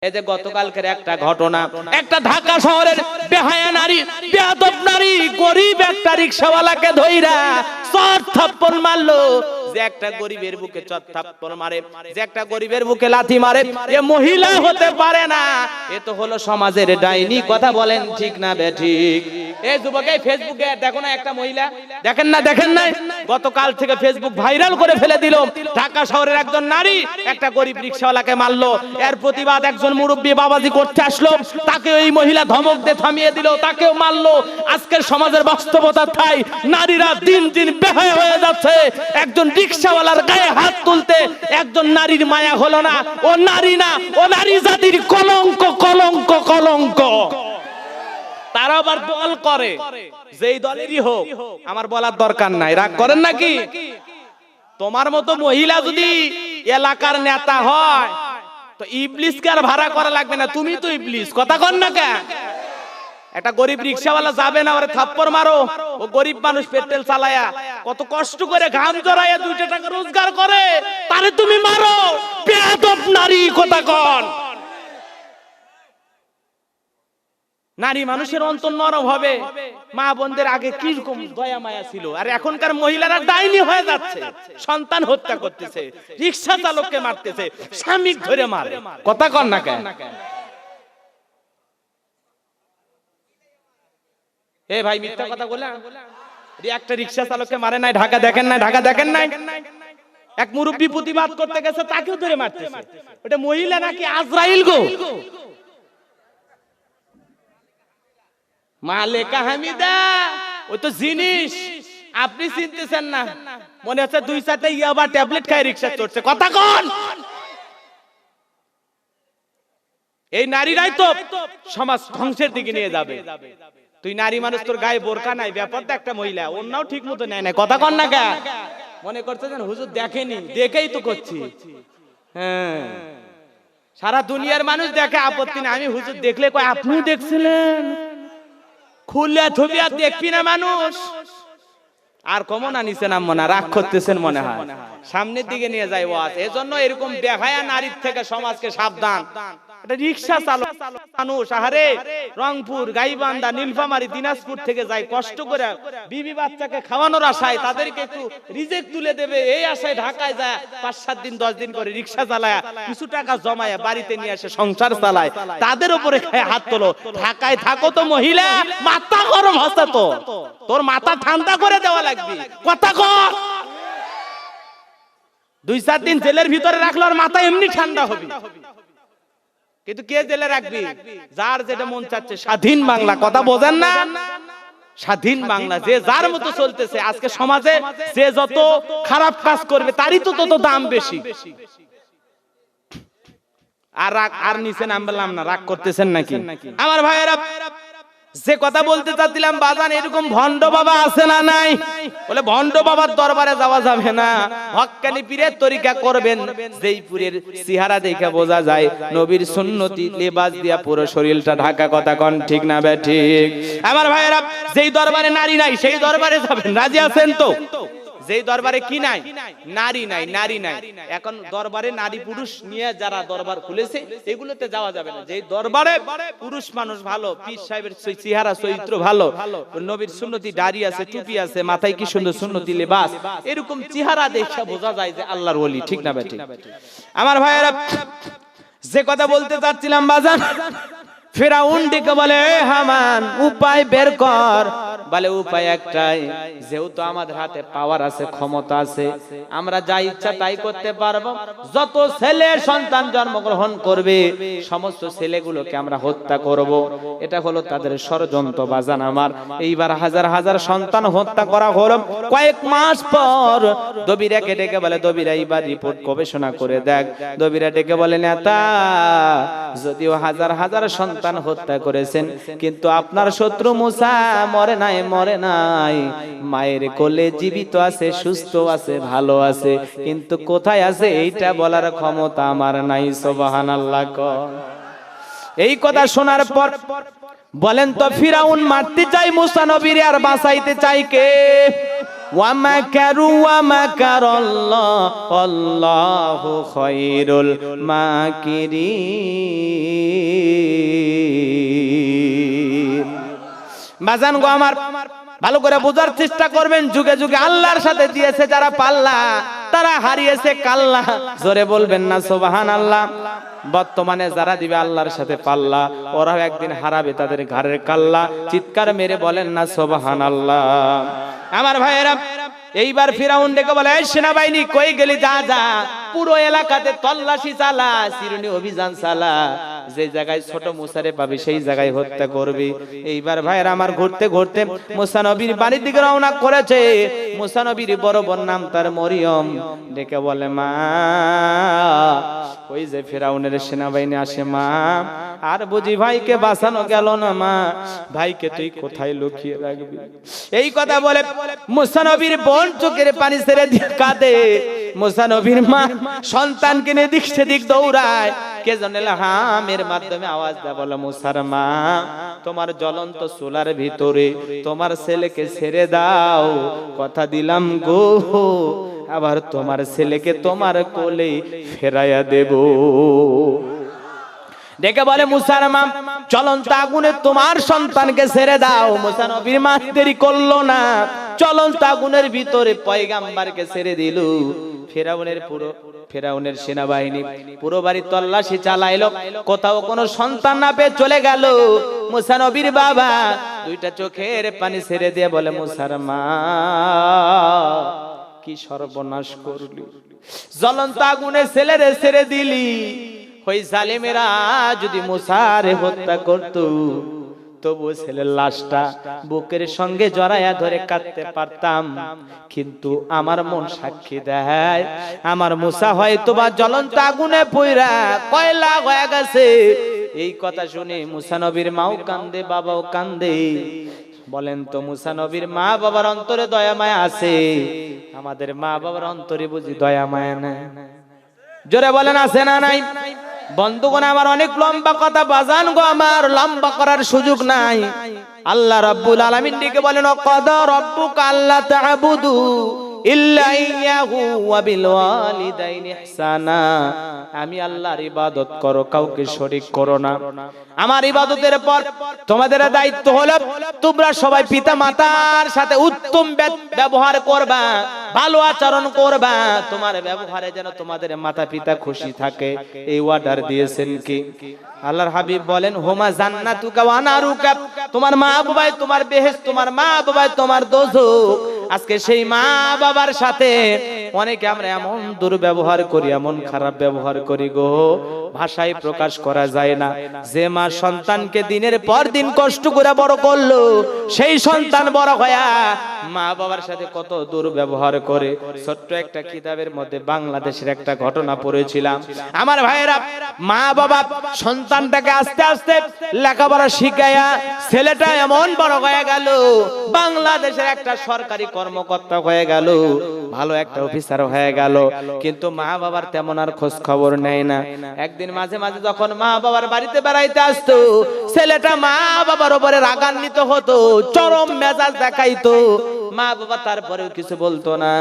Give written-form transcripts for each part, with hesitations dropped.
এই যে গতকালকের একটা ঘটনা, একটা ঢাকা শহরের বেহায়া নারী, বেয়াদব নারী, গরিব একটা রিকশাওয়ালাকে ধইরা চট থাপ্পড় মারলো। যে একটা গরিবের বুকে চট থাপ্পড় মারে, যে একটা গরিবের বুকে লাথি মারে, এ মহিলা হতে পারে না, এ তো হলো সমাজের ডাইনি। কথা বলেন ঠিক না বেঠিক? এই যুবক, এই ফেসবুকে দেখো না একটা মহিলা, দেখেন না, দেখেন নাই? গতকাল থেকে ফেসবুক ভাইরাল করে ফেলে দিল, ঢাকা শহরের একজন নারী একটা গরিব রিকশাওয়ালাকে মারলো। এর প্রতিবাদ একজন মুরব্বী বাবাজি করতে আসলো, তাকে ওই মহিলা ধমক দিয়ে থামিয়ে দিল, তাকেও মারলো। আজকের সমাজের বাস্তবতা তাই, নারীরা দিন দিন বেহায়া হয়ে যাচ্ছে। একজন রিকশাওয়ালার গায়ে হাত তুলতে একজন নারীর মায়া হলো না। ও নারী না, ও নারী জাতির কলঙ্ক, কলঙ্ক, কলঙ্ক। তারা আবার দল করে, যেই দলেরই হোক, আমার বলার দরকার নাই, রাগ করেন নাকি? তোমার মতো মহিলা যদি এলাকার নেতা হয় তো ইবলিসকে আর ভাড়া করা লাগবে না, তুমি তো ইবলিস। কথা কন না কেন? একটা গরিব রিকশাওয়ালা যাবে না, ওরে থাপ্পড় মারো। ও গরিব মানুষ, পেট্রোল চালায়া কত কষ্ট করে ঘাম জড়াইয়া 2 টাকা রোজগার করে, তারে তুমি মারো। বেয়াদব নারী। কথা কন। নারী মানুষের অন্তর নরম হবে। মা বোনদের আগে কি রকম দয়া মায়া ছিল, আর এখনকার মহিলারা ডাইনি হয়ে যাচ্ছে, সন্তান হত্যা করতেছে, রিকশা চালককে মারতেছে, স্বামী ধরে মারে। কথা কন না কেন? এ ভাই, মিথ্যা কথা বলে একটা রিকশা চালককে মারে নাই? ঢাকা দেখেন নাই? ঢাকা দেখেন নাই? এক মুরব্বী প্রতিবাদ করতে গেছে, তাকেও ধরে মারতেছে। ওটা মহিলা নাকি আজরাইল গো? মালেকা হামিদা, ওই তো জিনিস আপনি চিনতেছেন না। মনে হচ্ছে 2-4টা ইয়াবা ট্যাবলেট খায় রিকশা চড়ছে। কথা কন। এই নারীরাই তো সমাজ ধ্বংসের দিকে নিয়ে যাবে। তুই নারী মানুষ, তোর গায়ে বোরকা নাই, ব্যাপারটা একটা মহিলা, ওনাও ঠিক মতো নেয় না। কথা কন না কে? মনে করছে যেন হুজুর দেখেনি, দেখেই তো করছি। হ্যাঁ, সারা দুনিয়ার মানুষ দেখে, আপত্তি না। আমি হুজুর দেখলে কয় আপনিও দেখছিলেন, খুলে ছবি আর দেখবি না মানুষ। আর কমো না, নিচে নামবো না, রাগ করতেছেন মনে হয়, সামনের দিকে নিয়ে যায় ওয়াজ। এজন্য এরকম বেহায়া নারীর থেকে সমাজকে সাবধান। এটা রিকশা চালক মানুষ, আহারে রংপুর, গাইবান্ধা, নীলফামারী, দিনাজপুর থেকে যায় কষ্ট করে বিবি বাচ্চাকে খাওয়ানোর আশায়, তাদেরকে একটু রিজেক্ট তুলে দেবে এই আশায় ঢাকায় যায় 5-7 দিন 10 দিন করে রিকশা চালায়, কিছু টাকা জমায় বাড়িতে নিয়ে এসে সংসার চালায়। তাদের উপরে হাত তোলো। ঢাকায় থাকো তো মহিলা, মাথা গরম হচ্ছে তো, তোর মাথা ঠান্ডা করে দেওয়া লাগবে। কথা কর। 2-4 দিন জেলের ভিতরে রাখলো আর মাথা এমনি ঠান্ডা হবে। কিন্তু কে জেলে রাখবি? যার যেটা মন চাচ্ছে। স্বাধীন বাংলা। কথা বোঝেন না? স্বাধীন বাংলা, যে যার মতো চলতেছে। আজকে সমাজে যে যত খারাপ কাজ করবে তারই তো তত দাম বেশি। আর রাগ আর নিচে নামলাম না, রাগ করতেছেন নাকি আমার ভাইয়েরা? যে কথা বলতে চাচ্ছিলাম, বাজান এরকম ভণ্ড বাবা আছে না নাই? বলে ভণ্ড বাবার দরবারে যাওয়া যাবে না, হক্কানি পীরের তরিকা করবেন। যেই পীরের চেহারা দেখে বোঝা যায় নবীর সুন্নতি লেবাস দিয়া পুরো শরীরটা ঢাকা। কথা কন ঠিক না বেঠিক? আমার ভাইয়েরা, যেই দরবারে নারী নাই সেই দরবারে যাবেন। রাজি আছেন তো? যেই দরবারে কি নাই? নারী নাই, নারী নাই। এখন দরবারে নারী পুরুষ নিয়ে যারা দরবার খুলেছে এগুলোতে যাওয়া যাবে না। যেই দরবারে পুরুষ মানুষ ভালো, পীর সাহেবের চেহারা চরিত্র ভালো, নবীর সুন্নতি দাড়ি আছে, টুপি আছে, মাথায় কি সুন্দর সুন্নতি লেবাস, এরকম চেহারা দেখে বোঝা যায় যে আল্লাহর ওলি। ঠিক না বেঠিক? আমার ভাইয়েরা, যে কথা বলতে চাচ্ছিলাম বাজান, ফেরাউন ডেকে বলে হামান উপায় বের কর। বলে উপায় একটাই, যেহেতু আমাদের হাতে পাওয়ার আছে, ক্ষমতা আছে, আমরা যা ইচ্ছা তাই করতে পারবো। যত ছেলে সন্তান জন্মগ্রহণ করবে সমস্ত ছেলেগুলোকে আমরা হত্যা করব। এটা হলো তাদের ষড়যন্ত্র বাজান আমার। এইবার হাজার হাজার সন্তান হত্যা করা হলো। কয়েক মাস পর দবিরাকে ডেকে বলে, দবিরা এইবার রিপোর্ট গবেষণা করে দেখ। দবিরা ডেকে বলে, নেতা যদিও হাজার হাজার সন্তান হত্যা করেছেন, কিন্তু আপনার শত্রু মুসা মরে নাই, মরে নাই, মায়ের কোলে জীবিত আছে, সুস্থ আছে, ভালো আছে, কিন্তু কোথায় আছে এইটা বলার ক্ষমতা আমার নাই। সুবহানাল্লাহ। এই কথা শোনার পর বলেন তো, ফিরাউন মারতে চাই মুসা নবীরে আর বাঁচাইতে চাই কে? ওয়া মাকারু ওয়া মাকারাল্লাহ আল্লাহু খায়রুল মাকিরিন। বাজান গো আমার, ভালো করে বোঝার চেষ্টা করবেন, যুগে যুগে আল্লাহর সাথে দিয়েছে যারা পাল্লা, তারা হারিয়েছে কাল্লা। জোরে বলবেন না সুবহানাল্লাহ। বর্তমানে যারা দিবে আল্লাহর সাথে পাল্লা, ওরাও একদিন হারাবে তাদের ঘরের কাল্লা। চিৎকার মেরে বলেন না সুবহানাল্লাহ। আমার ভাইয়েরা, এইবার ফিরাউন ডেকে বলে, এই সেনাবাহিনী কই গেলি, যা যা, পুরো এলাকাতে তল্লাশি চালা, চিরুনি অভিযান চালা, যে জায়গায় ছোট মুসারে পাবি সেই জায়গায় হত্যা করবি। এইবার ভাইয়েরা আমার, ঘুরতে ঘুরতে মুসা নবীর বাড়ির দিকে রওনা করেছে। মুসা নবীর বড় বোন নাম তার মরিয়ম, ডেকে বলে, মা, ওই যে ফিরাউনের সেনাবাহিনী আসে মা, আর বুঝি ভাইকে বাঁচানো গেল না মা, ভাইকে তুই কোথায় লুকিয়ে রাখবি? এই কথা বলে মুসা নবীর বোন চোখের পানি ছেড়ে দিয়ে কাঁদে। মুসা নবীর মা সন্তানকে নিয়ে দিক সেদিক দৌড়ায়। কে জানে হামের মাধ্যমে আওয়াজ দেয়, বলে, মুসার মা, তোমার জ্বলন্ত চুলার ভিতরে তোমার ছেলেকে ছেড়ে দাও, কথা দিলাম গো, আবার তোমার ছেলেকে তোমার কোলে ফেরাইয়া দেব। ডেকে বলে, মুসার মা, জ্বলন্ত আগুনে তোমার সন্তানকে ছেড়ে দাও। মুসা নবীর মা দেরি করলো না, জ্বলন্ত আগুনের ভিতরে পয়গাম্বরকে ছেড়ে দিল। ফেরাউনের সেনাবাহিনী পুরো বাড়ি তল্লাশি চালাইলো, কোথাও কোনো সন্তান না পেয়ে চলে গেল। মুসা নবীর বাবা দুইটা চোখের পানি ছেড়ে দিয়ে বলে, মুসার মা, কি সর্বনাশ করলি, জ্বলন্ত আগুনে ছেলেরে ছেড়ে দিলি। ওই জালেমেরা যদি মুসারে হত্যা করত, তবু ছেলের লাশটা বুকের সঙ্গে জড়াইয়া ধরে কাঁদতে পারতাম, কিন্তু আমার মন সাক্ষী দেয়, আমার মুসা হয়তো বা জ্বলন্ত আগুনে পুইরা কয়লা হয়ে গেছে। এই কথা শুনে মুসা নবীর মাও কান্দে, বাবাও কান্দে। বলেন তো, মুসা নবীর মা বাবার অন্তরে দয়া মায়া আছে? আমাদের মা বাবার অন্তরে বুঝি দয়া মায়া নাই? জোরে বলেন, আছে না নাই? বন্ধুগণ আমার, অনেক লম্বা কথা বাজান গো আমার, লম্বা করার সুযোগ নাই। আল্লাহ রাব্বুল আলামিন ডেকে বলেন, ওয়াকাদা রাব্বুকা আল্লা তা'বুদু ইল্লা ইয়াহু ওয়া বিল ওয়ালিদাইনি ইহসানা। আমি আল্লাহর ইবাদত করো, কাউকে শরীক করো না। আমার ইবাদতের পর তোমাদের দায়িত্ব হলো তোমরা সবাই পিতা মাতার সাথে উত্তম ব্যবহার করবা, ভালো আচরণ করবা। তোমার ব্যবহারে যেন তোমাদের মাতা পিতা খুশি থাকে, এই অর্ডার দিয়েছেন কি আল্লাহর হাবিব। বলেন, হুমা জান্নাতুকা ওয়া নারুকা, তোমার মা বাবাই তোমার বেহেশত, তোমার মা বাবাই তোমার দোজখ। আজকে সেই মা বাবার সাথে অনেকে আমরা এমন দুর্ব্যবহার করি, এমন খারাপ ব্যবহার করি গো, ভাষায় প্রকাশ করা যায় না। যে মা সন্তানকে দিনের পর দিন কষ্ট করে বড় করলো, সেই সন্তান বড় হয়া মা বাবার সাথে কত দুর্ব্যবহার করে। ছোট্ট একটা কিতাবের মধ্যে বাংলাদেশের একটা ঘটনা পড়েছিলাম। আমার ভাইয়েরা, মা বাবা সন্তানটাকে আস্তে আস্তে লেখাপড়া শিখায়া ছেলেটা এমন বড় হয়ে গেল, বাংলাদেশের একটা সরকারি কর্মকর্তা হয়ে গেল, ভালো একটা অফিসার হয়ে গেল, কিন্তু মা বাবার তেমন আর খোঁজ খবর নেয় না। একদিন মাঝে মাঝে যখন মা বাবার বাড়িতে বেড়াইতে আসতো, ছেলেটা মা বাবার উপরে রাগান্বিত হতো, চরম মেজাজ দেখাইতো। মা বাবা তারপরেও কিছু বলতো না,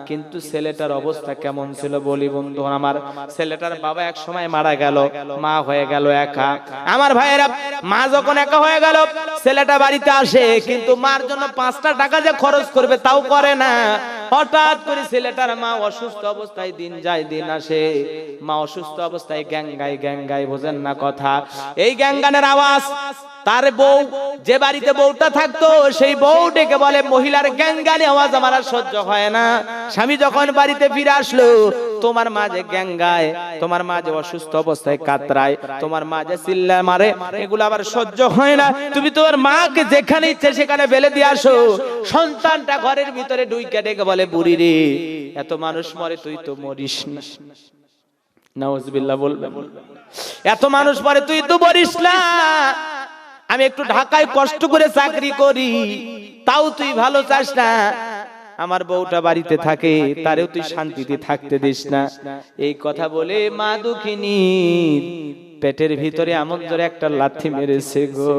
কিন্তু ছেলেটার অবস্থা কেমন ছিল বলি বন্ধু আমার। ছেলেটার বাবা এক সময় মারা গেল, মা হয়ে গেল একা। আমার ভাইয়েরা, মা যখন একা হয়ে গেল, ছেলেটা বাড়িতে আসে, কিন্তু মার জন্য 5টা টাকা যে খরচ করবে তাও করে না। হঠাৎ করে ছেলেটার মা অসুস্থ অবস্থায়, দিন যায় দিন আসে, মা অসুস্থ অবস্থায় গ্যাঙ্গাই, বোঝেন না কথা, এই গ্যাঙ্গানের আওয়াজ। তার বউ, যে বাড়িতে বউটা থাকতো, সেই বউ ডেকে বলে, মহিলার গ্যাঙ্গানি আওয়াজ আমার আর সহ্য হয় না। স্বামী যখন বাড়িতে ফিরে আসলো, তোমার মা যে গ্যাঙ্গায়, তোমার মা যে অসুস্থ অবস্থায় কাতরায়, তোমার মা যে চিল্লা মারে, এগুলো আবার সহ্য হয় না। তুমি তোমার মাকে যেখানে ইচ্ছে সেখানে ফেলে দিয়ে আসো। সন্তানটা ঘরের ভিতরে ঢুইকা ডেকে বলে, বুড়ি রে, এত মানুষ মরে, তুই তো মরিস না। নাউজুবিল্লাহ বলবেন, এত মানুষ মরে, তুই তো মরিস না। আমি একটু ঢাকায় কষ্ট করে চাকরি করি, তাও তুই ভালো চাস না। আমার বউটা বাড়িতে থাকে, তারেও তুই শান্তিতে থাকতে দিস না। এই কথা বলে মা দুঃখিনী পেটের ভিতরে এমন জোরে একটা লাথি মেরেছে গো।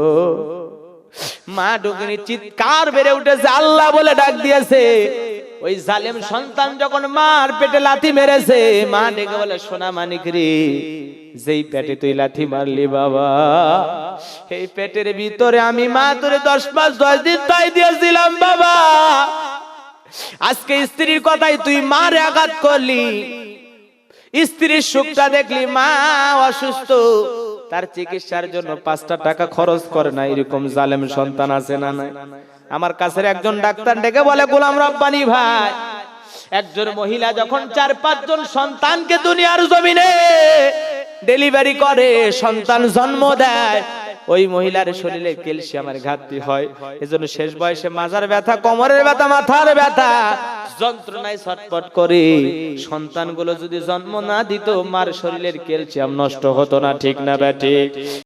মা দুঃখিনী চিৎকার বেড়ে উঠেছে, আল্লাহ বলে ডাক দিয়েছে, ওই জালেম সন্তান যখন মার পেটে লাথি মেরেছে, মা ডেকে বলে সোনা মানিক রে, যেই পেটে তুই লাথি মারলি বাবা, এই পেটের ভিতরে আমি মা তোরে 10 মাস 10 দিন তাই দিয়েছিলাম বাবা। আজকে স্ত্রীর কথাই তুই মারে আঘাত করলি, স্ত্রীর সুখটা দেখলি, মা অসুস্থ, তার চিকিৎসার জন্য 5টা টাকা খরচ করে না, এরকম জালেম সন্তান আছে না নাই? আমার কাছে একজন ডাক্তার ডেকে বলে গোলাম রব্বানী ভাই, একজন মহিলা যখন 4-5 জন সন্তানকে দুনিয়ার জমিনে ডেলিভারি করে, সন্তান জন্ম দেয়, ওই মহিলার শরীরে ক্যালসিয়ামের ঘাটতি হয়, এজন্য শেষ বয়সে মাজার ব্যথা, কোমরের ব্যথা, মাথার ব্যথা, যন্ত্রণায় ছটফট করে। সন্তানগুলো যদি জন্ম না দিত, মার শরীরের ক্যালসিয়াম নষ্ট হতো না, ঠিক না বেঠিক?